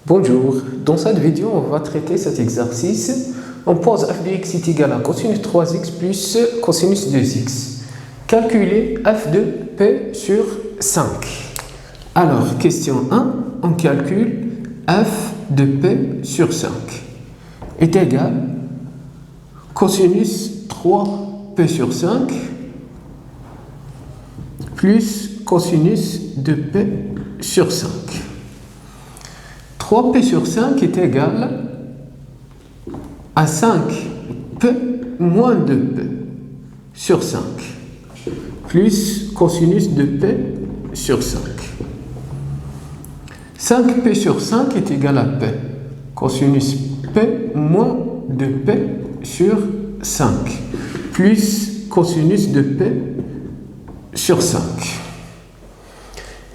Bonjour, dans cette vidéo, on va traiter cet exercice. On pose f de x est égal à cosinus 3x plus cosinus 2x. Calculez f de p sur 5. Alors, question 1, on calcule f de p sur 5 est égal cosinus 3p sur 5 plus cosinus de p sur 5. 3p sur 5 est égal à 5p moins 2p sur 5 plus cosinus de p sur 5. 5p sur 5 est égal à p, cosinus p moins 2p sur 5 plus cosinus de p sur 5.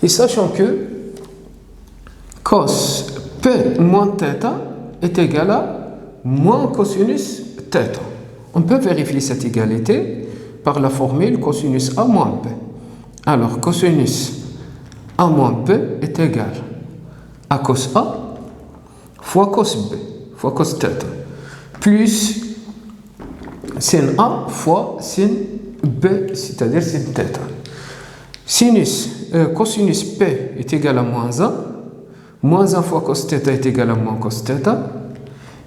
Et sachant que cos p moins θ est égal à moins cosinus θ. On peut vérifier cette égalité par la formule cosinus a moins p. Alors, cosinus a moins p est égal à cos a fois cos b fois cos θ plus sin a fois sin b, c'est-à-dire sin θ. Cosinus p est égal à moins 1. Moins 1 fois cos θ est égal à moins cos θ.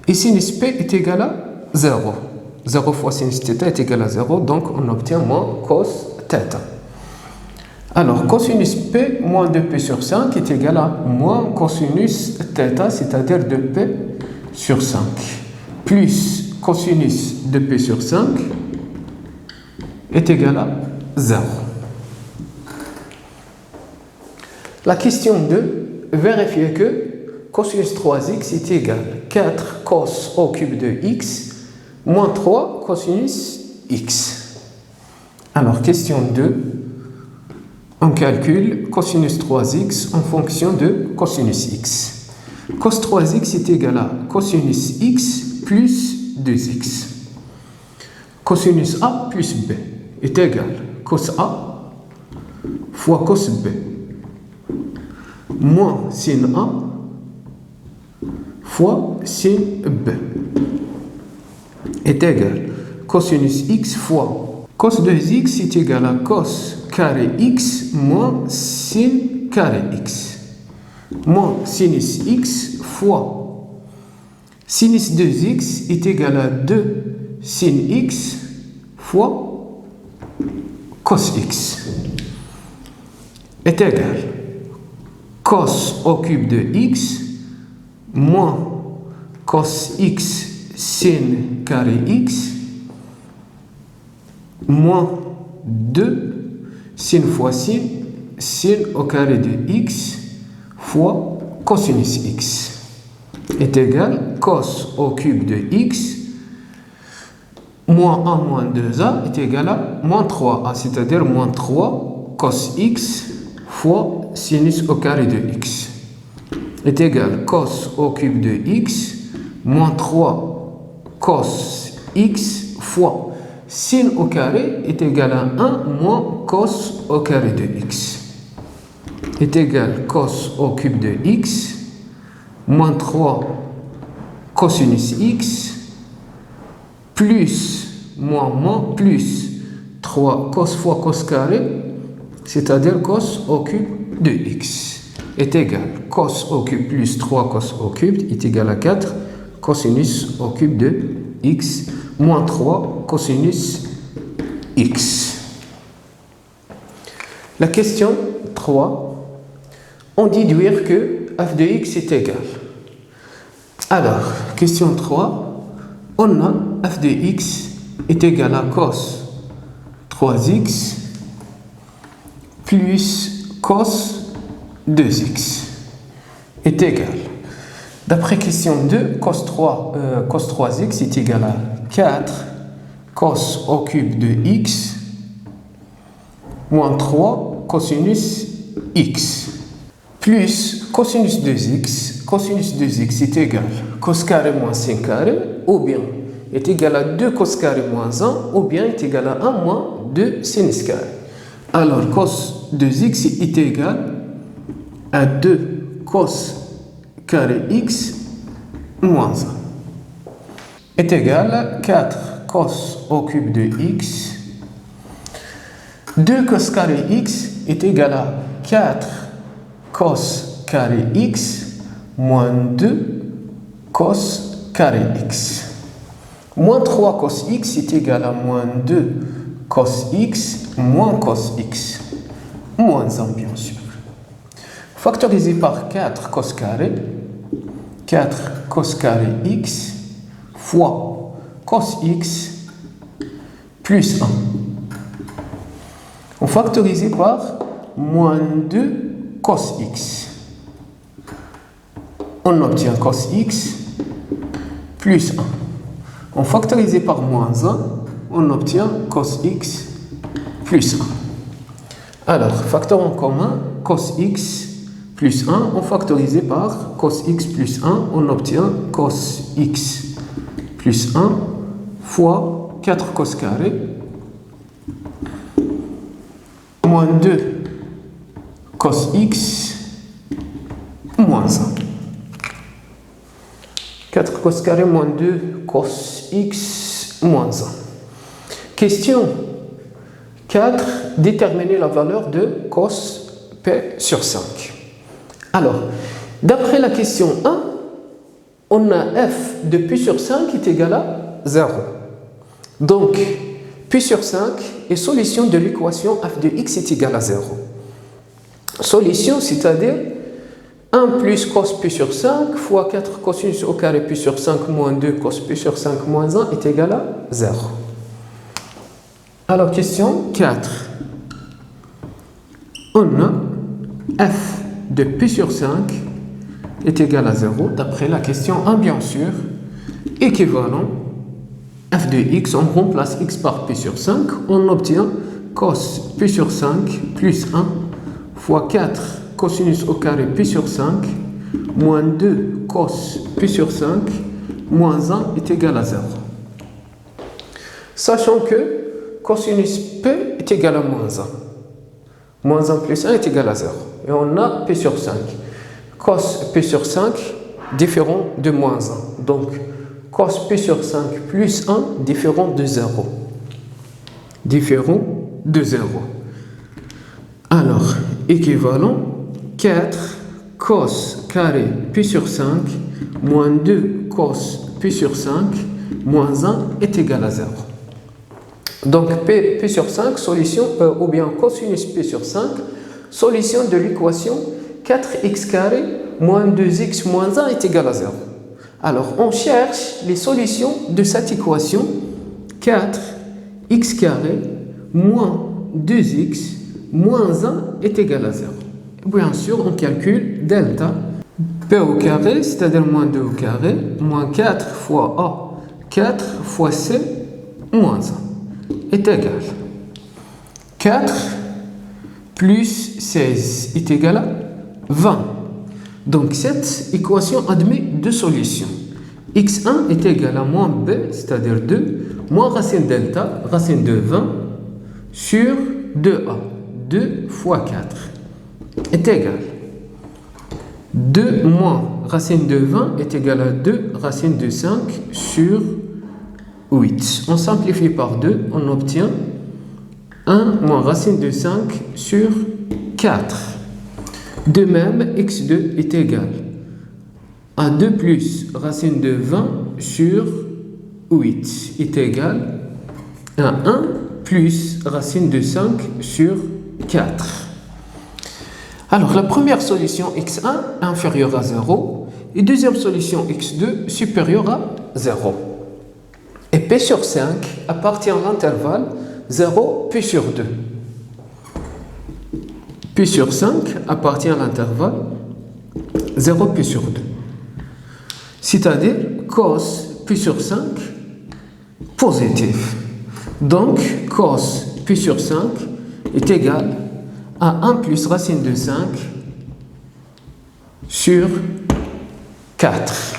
Et sinus p est égal à 0. 0 fois sinus θ est égal à 0. Donc, on obtient moins cos θ. Alors, cosinus p moins 2p sur 5 est égal à moins cosinus θ, c'est-à-dire 2p sur 5. Plus cosinus de p sur 5 est égal à 0. La question 2, vérifiez que cosinus 3x est égal à 4 cos au cube de x moins 3 cosinus x. Alors, question 2, on calcule cosinus 3x en fonction de cosinus x. Cos 3x est égal à cosinus x plus 2x. Cosinus a plus b est égal à cos a fois cos b moins sin a fois sin b est égal à cosinus x fois cos 2x est égal à cos carré x moins sin carré x moins sinus x fois sinus 2x est égal à 2 sin x fois cos x est égal cos au cube de x moins cos x sin carré x moins 2 sin fois sin, sin au carré de x fois cosinus x est égal cos au cube de x moins 1 moins 2a est égal à moins 3a, c'est-à-dire moins 3 cos x fois sinus au carré de x est égal cos au cube de x moins 3 cos x fois sin au carré est égal à 1 moins cos au carré de x est égal cos au cube de x moins 3 cosinus x plus moins plus 3 cos fois cos carré, c'est-à-dire cos au cube de x est égal cos au cube plus 3 cos au cube est égal à 4 cosinus au cube de x moins 3 cosinus x. La question 3, on déduire que f de x est égal. Alors, question 3, on a f de x est égal à cos 3x plus cos 2x est égal. D'après question 2, cos 3x est égal à 4 cos au cube de x moins 3 cosinus x plus cosinus 2x. Cosinus 2x est égal à cos carré moins sin carré ou bien est égal à 2 cos carré moins 1 ou bien est égal à 1 moins 2 sinus carré. Alors, cos 2x est égal à 2 cos carré x moins 1 est égal à 4 cos au cube de x. 2 cos carré x est égal à 4 cos carré x moins 2 cos carré x. Moins 3 cos x est égal à moins 2 cos x moins cos x. Moins 1 bien sûr. Factorisé par 4 cos carré. 4 cos carré x fois cos x plus 1. On factorise par moins 2 cos x. On obtient cos x plus 1. On factorise par moins 1, on obtient cos x plus 1. Alors, facteur en commun, cos x plus 1, on factorise par cos x plus 1, on obtient cos x plus 1 fois 4 cos carré moins 2 cos x moins 1. 4 cos carré moins 2 cos x moins 1. Question 4. Déterminer la valeur de cos p sur 5. Alors, d'après la question 1, on a f de p sur 5 est égal à 0. Donc, p sur 5 est solution de l'équation f de x est égal à 0. Solution, c'est-à-dire 1 plus cos p sur 5 fois 4 cosinus au carré p sur 5 moins 2 cos p sur 5 moins 1 est égal à 0. Alors, question 4. On a f de p sur 5 est égal à 0, d'après la question 1, bien sûr, équivalent f de x, on remplace x par p sur 5, on obtient cos p sur 5 plus 1 fois 4 cosinus au carré p sur 5 moins 2 cos p sur 5 moins 1 est égal à 0. Sachant que cosinus p est égal à moins 1. Moins 1 plus 1 est égal à 0. Et on a p sur 5. Cos p sur 5 différent de moins 1. Donc, cos p sur 5 plus 1 différent de 0. Différent de 0. Alors, équivalent 4 cos carré p sur 5 moins 2 cos p sur 5 moins 1 est égal à 0. Donc, p sur 5, solution, ou bien cosinus p sur 5, solution de l'équation 4x carré moins 2x moins 1 est égal à 0. Alors, on cherche les solutions de cette équation 4x carré moins 2x moins 1 est égal à 0. Bien sûr, on calcule delta p au carré, c'est-à-dire moins 2 au carré, moins 4 fois a, 4 fois c, moins 1 est égal. 4 plus 16 est égal à 20. Donc, cette équation admet deux solutions. x1 est égal à moins b, c'est-à-dire 2, moins racine delta, racine de 20, sur 2a. 2 fois 4 est égal. 2 moins racine de 20 est égal à 2 racine de 5 sur 8. On simplifie par 2, on obtient 1 moins racine de 5 sur 4. De même, x2 est égal à 2 plus racine de 20 sur 8 est égal à 1 plus racine de 5 sur 4. Alors, la première solution x1 inférieure à 0 et deuxième solution x2 supérieure à 0. Et p sur 5 appartient à l'intervalle 0, p sur 2. P sur 5 appartient à l'intervalle 0, p sur 2. C'est-à-dire cos p sur 5 positif. Donc, cos p sur 5 est égal à 1 plus racine de 5 sur 4.